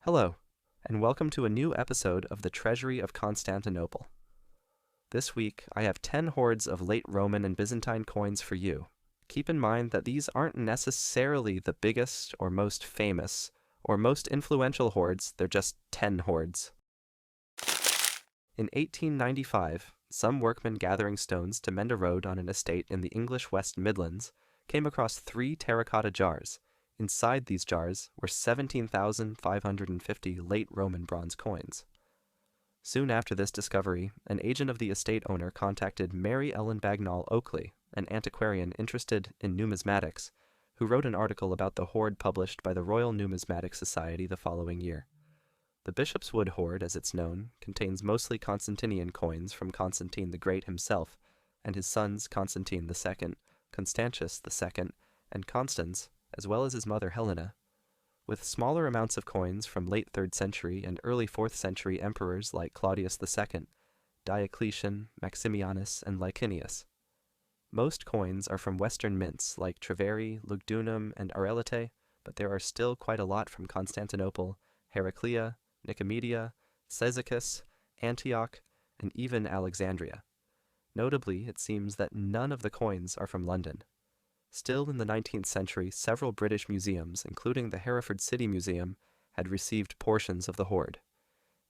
Hello, and welcome to a new episode of the Treasury of Constantinople. This week, I have 10 hoards of late Roman and Byzantine coins for you. Keep in mind that these aren't necessarily the biggest or most famous or most influential hoards, they're just 10 hoards. In 1895, some workmen gathering stones to mend a road on an estate in the English West Midlands came across 3 terracotta jars. Inside these jars were 17,550 late Roman bronze coins. Soon after this discovery, an agent of the estate owner contacted Mary Ellen Bagnall Oakley, an antiquarian interested in numismatics, who wrote an article about the hoard published by the Royal Numismatic Society the following year. The Bishopswood Hoard, as it's known, contains mostly Constantinian coins from Constantine the Great himself, and his sons Constantine II, Constantius II, and Constans, as well as his mother Helena, with smaller amounts of coins from late 3rd century and early 4th century emperors like Claudius II, Diocletian, Maximianus, and Licinius. Most coins are from Western mints like Treveri, Lugdunum, and Arelite, but there are still quite a lot from Constantinople, Heraclea, Nicomedia, Cyzicus, Antioch, and even Alexandria. Notably, it seems that none of the coins are from London. Still in the 19th century, several British museums, including the Hereford City Museum, had received portions of the hoard.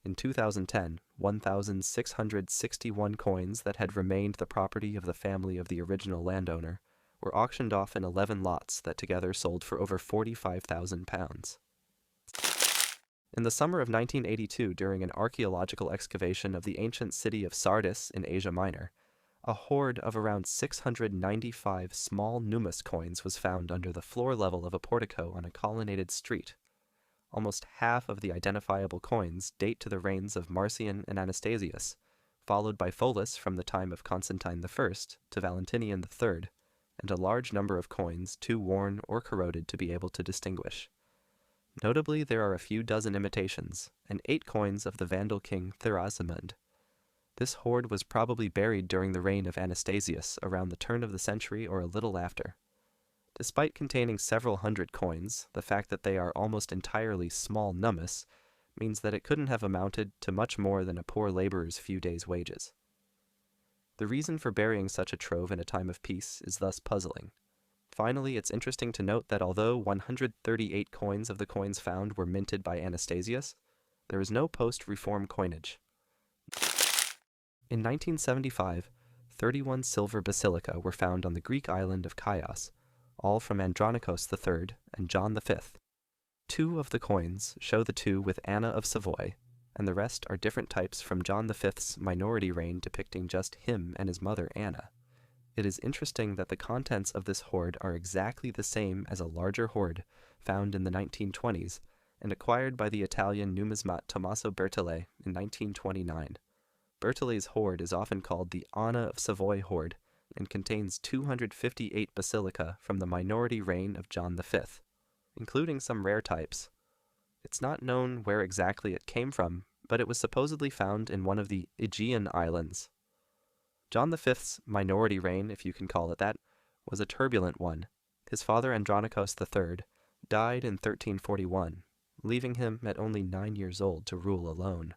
In 2010, 1,661 coins that had remained the property of the family of the original landowner were auctioned off in 11 lots that together sold for over £45,000. In the summer of 1982, during an archaeological excavation of the ancient city of Sardis in Asia Minor, a hoard of around 695 small numus coins was found under the floor level of a portico on a colonnaded street. Almost half of the identifiable coins date to the reigns of Marcian and Anastasius, followed by Pholus from the time of Constantine I to Valentinian III, and a large number of coins too worn or corroded to be able to distinguish. Notably, there are a few dozen imitations, and 8 coins of the Vandal king Thrasimund. This hoard was probably buried during the reign of Anastasius around the turn of the century or a little after. Despite containing several hundred coins, the fact that they are almost entirely small nummus means that it couldn't have amounted to much more than a poor laborer's few days' wages. The reason for burying such a trove in a time of peace is thus puzzling. Finally, it's interesting to note that although 138 coins of the coins found were minted by Anastasius, there is no post-reform coinage. In 1975, 31 silver basilica were found on the Greek island of Chios, all from Andronikos III and John V. 2 of the coins show the two with Anna of Savoy, and the rest are different types from John V's minority reign depicting just him and his mother Anna. It is interesting that the contents of this hoard are exactly the same as a larger hoard found in the 1920s and acquired by the Italian numismat Tommaso Bertollet in 1929. Bertollet's hoard is often called the Anna of Savoy hoard and contains 258 basilica from the minority reign of John V, including some rare types. It's not known where exactly it came from, but it was supposedly found in one of the Aegean islands. John V's minority reign, if you can call it that, was a turbulent one. His father Andronikos III died in 1341, leaving him at only 9 years old to rule alone.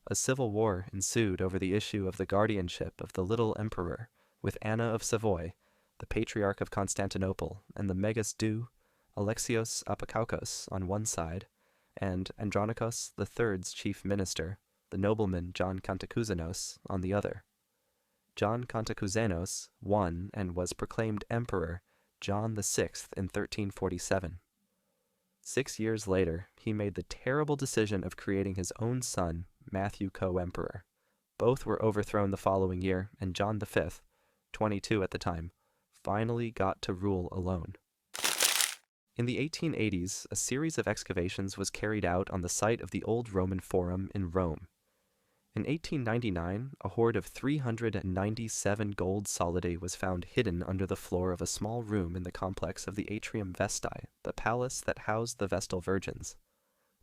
A civil war ensued over the issue of the guardianship of the little emperor, with Anna of Savoy, the Patriarch of Constantinople, and the Megas Dou, Alexios Apokaukos, on one side, and Andronikos III's chief minister, the nobleman John Cantacuzénos, on the other. John Cantacuzénos won and was proclaimed emperor John VI in 1347. 6 years later, he made the terrible decision of creating his own son, Matthew co-emperor. Both were overthrown the following year, and John V, 22 at the time, finally got to rule alone. In the 1880s, a series of excavations was carried out on the site of the old Roman Forum in Rome. In 1899, a hoard of 397 gold solidi was found hidden under the floor of a small room in the complex of the Atrium Vestae, the palace that housed the Vestal virgins.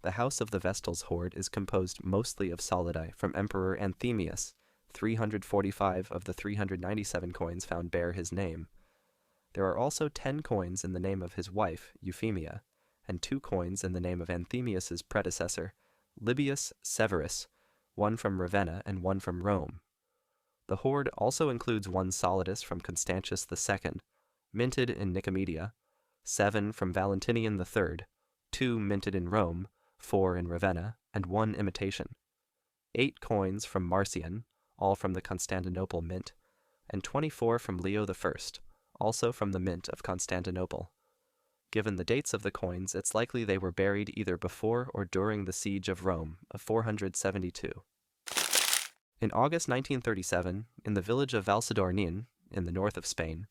The house of the Vestals Hoard is composed mostly of solidi from Emperor Anthemius. 345 of the 397 coins found bear his name. There are also 10 coins in the name of his wife, Euphemia, and 2 coins in the name of Anthemius's predecessor, Libius Severus, one from Ravenna and one from Rome. The hoard also includes 1 solidus from Constantius II, minted in Nicomedia, 7 from Valentinian III, 2 minted in Rome, 4 in Ravenna, and 1 imitation, 8 coins from Marcian, all from the Constantinople mint, and 24 from Leo I, also from the mint of Constantinople. Given the dates of the coins, it's likely they were buried either before or during the siege of Rome of 472. In August 1937, in the village of Valsadornín, in the north of Spain,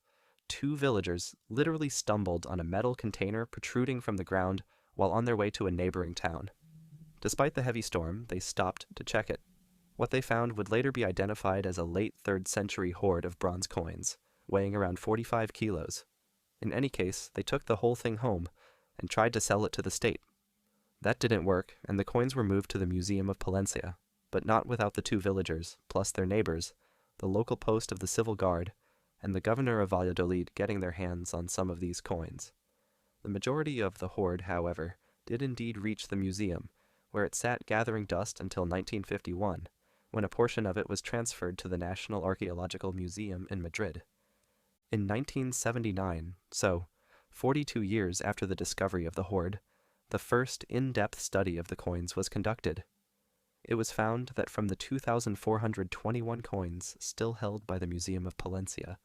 2 villagers literally stumbled on a metal container protruding from the ground while on their way to a neighboring town. Despite the heavy storm, they stopped to check it. What they found would later be identified as a late 3rd century hoard of bronze coins, weighing around 45 kilos. In any case, they took the whole thing home and tried to sell it to the state. That didn't work, and the coins were moved to the Museum of Palencia, but not without the 2 villagers, plus their neighbors, the local post of the civil guard, and the governor of Valladolid getting their hands on some of these coins. The majority of the hoard, however, did indeed reach the museum, where it sat gathering dust until 1951, when a portion of it was transferred to the National Archaeological Museum in Madrid. In 1979, so 42 years after the discovery of the hoard, the first in-depth study of the coins was conducted. It was found that from the 2,421 coins still held by the Museum of Palencia,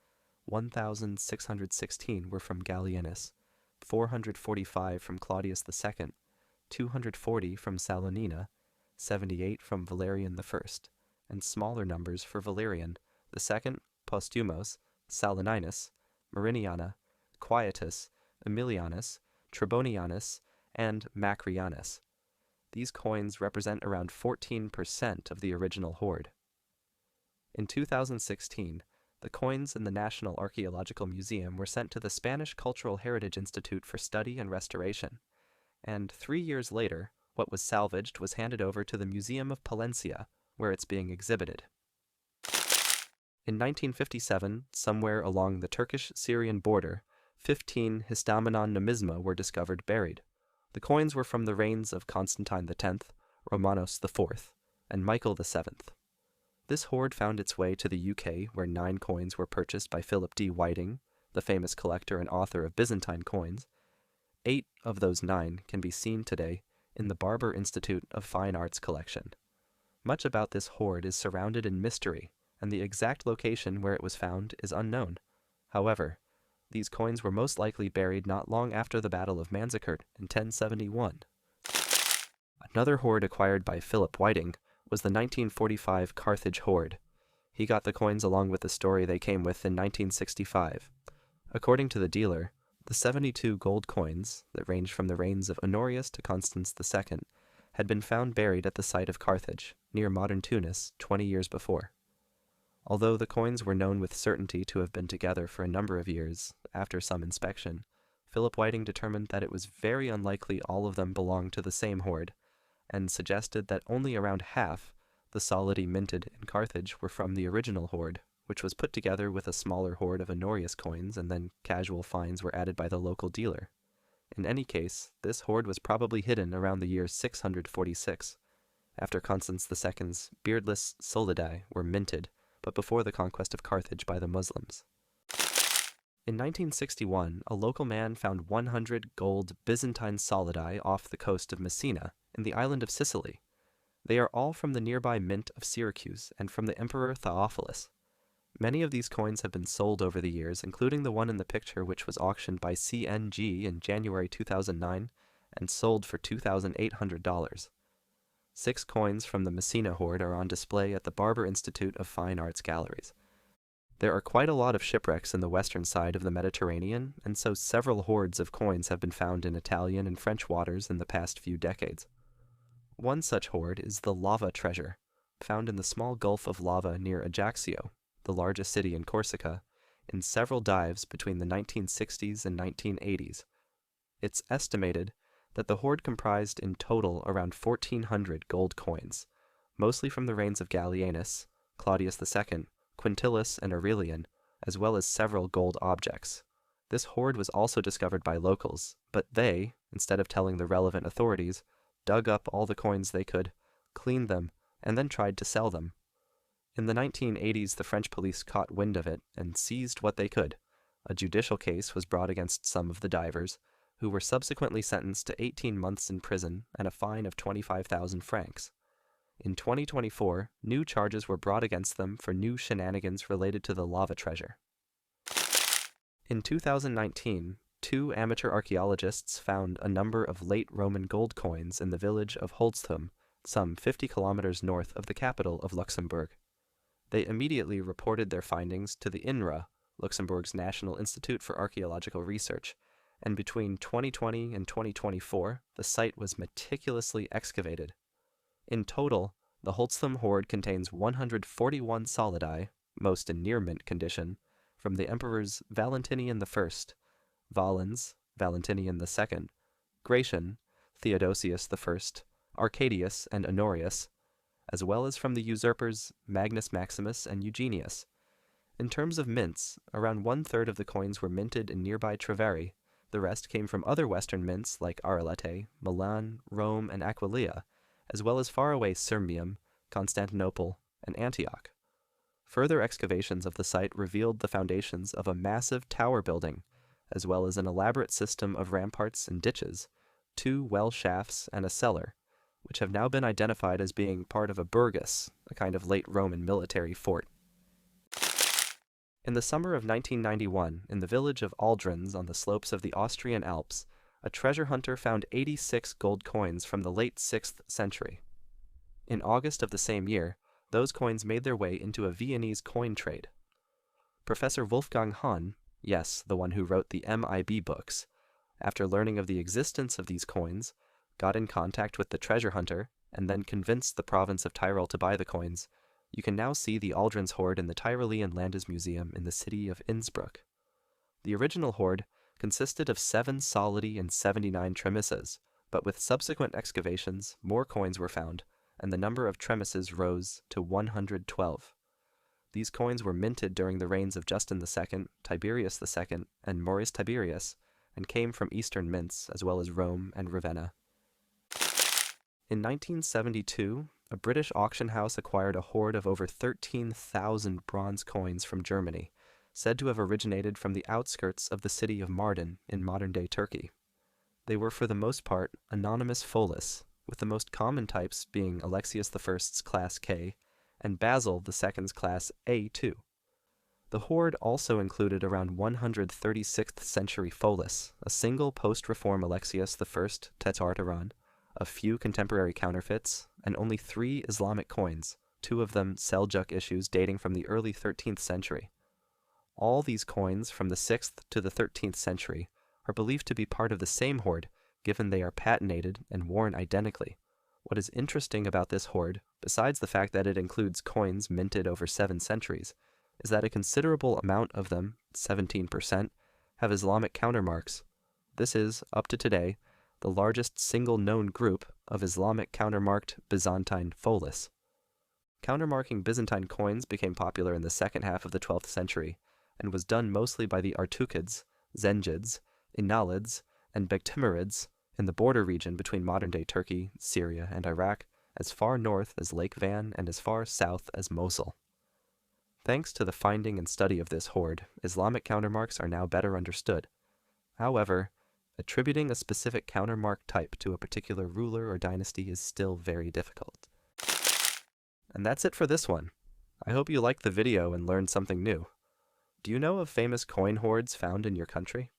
1,616 were from Gallienus, 445 from Claudius II, 240 from Salonina, 78 from Valerian I, and smaller numbers for Valerian, the second, Posthumos, Saturninus, Mariniana, Quietus, Emilianus, Trebonianus, and Macrianus. These coins represent around 14% of the original hoard. In 2016, the coins in the National Archaeological Museum were sent to the Spanish Cultural Heritage Institute for study and restoration, and 3 years later, what was salvaged was handed over to the Museum of Palencia, where it's being exhibited. In 1957, somewhere along the Turkish-Syrian border, 15 histamenon numisma were discovered buried. The coins were from the reigns of Constantine X, Romanos IV, and Michael VII. This hoard found its way to the UK, where 9 coins were purchased by Philip D. Whiting, the famous collector and author of Byzantine coins. 8 of those 9 can be seen today in the Barber Institute of Fine Arts collection. Much about this hoard is surrounded in mystery, and the exact location where it was found is unknown. However, these coins were most likely buried not long after the Battle of Manzikert in 1071. Another hoard acquired by Philip Whiting was the 1945 Carthage hoard. He got the coins along with the story they came with in 1965. According to the dealer, the 72 gold coins, that ranged from the reigns of Honorius to Constans II, had been found buried at the site of Carthage, near modern Tunis, 20 years before. Although the coins were known with certainty to have been together for a number of years, after some inspection, Philip Whiting determined that it was very unlikely all of them belonged to the same hoard, and suggested that only around half, the solidi minted in Carthage, were from the original hoard, which was put together with a smaller hoard of Honorius coins, and then casual finds were added by the local dealer. In any case, this hoard was probably hidden around the year 646, after Constans II's beardless solidi were minted, but before the conquest of Carthage by the Muslims. In 1961, a local man found 100 gold Byzantine solidi off the coast of Messina, in the island of Sicily. They are all from the nearby mint of Syracuse and from the Emperor Theophilus. Many of these coins have been sold over the years, including the one in the picture which was auctioned by CNG in January 2009 and sold for $2,800. 6 coins from the Messina Hoard are on display at the Barber Institute of Fine Arts Galleries. There are quite a lot of shipwrecks in the western side of the Mediterranean, and so several hoards of coins have been found in Italian and French waters in the past few decades. One such hoard is the lava treasure, found in the small gulf of lava near Ajaccio, the largest city in Corsica, in several dives between the 1960s and 1980s. It's estimated that the hoard comprised in total around 1,400 gold coins, mostly from the reigns of Gallienus, Claudius II, Quintillus, and Aurelian, as well as several gold objects. This hoard was also discovered by locals, but they, instead of telling the relevant authorities, dug up all the coins they could, cleaned them, and then tried to sell them. In the 1980s, the French police caught wind of it and seized what they could. A judicial case was brought against some of the divers, who were subsequently sentenced to 18 months in prison and a fine of 25,000 francs. In 2024, new charges were brought against them for new shenanigans related to the lava treasure. In 2019, 2 amateur archaeologists found a number of late Roman gold coins in the village of Holzthum, some 50 kilometers north of the capital of Luxembourg. They immediately reported their findings to the INRA, Luxembourg's National Institute for Archaeological Research, and between 2020 and 2024, the site was meticulously excavated. In total, the Holzthum Hoard contains 141 solidi, most in near-mint condition, from the emperors Valentinian I, Valens, Valentinian II, Gratian, Theodosius I, Arcadius, and Honorius, as well as from the usurpers Magnus Maximus and Eugenius. In terms of mints, around 1/3 of the coins were minted in nearby Treveri. The rest came from other western mints like Arlette, Milan, Rome, and Aquileia, as well as faraway Sirmium, Constantinople, and Antioch. Further excavations of the site revealed the foundations of a massive tower building, as well as an elaborate system of ramparts and ditches, 2 well shafts, and a cellar, which have now been identified as being part of a burgus, a kind of late Roman military fort. In the summer of 1991, in the village of Aldrans on the slopes of the Austrian Alps, a treasure hunter found 86 gold coins from the late 6th century. In August of the same year, those coins made their way into a Viennese coin trade. Professor Wolfgang Hahn, yes, the one who wrote the MIB books, after learning of the existence of these coins, got in contact with the treasure hunter, and then convinced the province of Tyrol to buy the coins. You can now see the Aldrans Hoard in the Tyrolean Landesmuseum in the city of Innsbruck. The original hoard consisted of 7 solidi and 79 tremisses, but with subsequent excavations, more coins were found, and the number of tremisses rose to 112. These coins were minted during the reigns of Justin II, Tiberius II, and Maurice Tiberius, and came from Eastern mints as well as Rome and Ravenna. In 1972, a British auction house acquired a hoard of over 13,000 bronze coins from Germany, said to have originated from the outskirts of the city of Mardin in modern-day Turkey. They were for the most part anonymous pholis, with the most common types being Alexius I's Class K and Basil II's Class A2. The hoard also included around 100 36th century pholis, a single post-reform Alexius I tetrarteron, a few contemporary counterfeits, and only 3 Islamic coins, 2 of them Seljuk issues dating from the early 13th century. All these coins from the 6th to the 13th century are believed to be part of the same hoard, given they are patinated and worn identically. What is interesting about this hoard, besides the fact that it includes coins minted over 7 centuries, is that a considerable amount of them, 17%, have Islamic countermarks. This is, up to today, the largest single known group of Islamic countermarked Byzantine pholis. Countermarking Byzantine coins became popular in the second half of the 12th century, and was done mostly by the Artukids, Zengids, Inalids, and Bektimerids in the border region between modern-day Turkey, Syria, and Iraq, as far north as Lake Van and as far south as Mosul. Thanks to the finding and study of this hoard, Islamic countermarks are now better understood. However, attributing a specific countermark type to a particular ruler or dynasty is still very difficult. And that's it for this one. I hope you liked the video and learned something new. Do you know of famous coin hoards found in your country?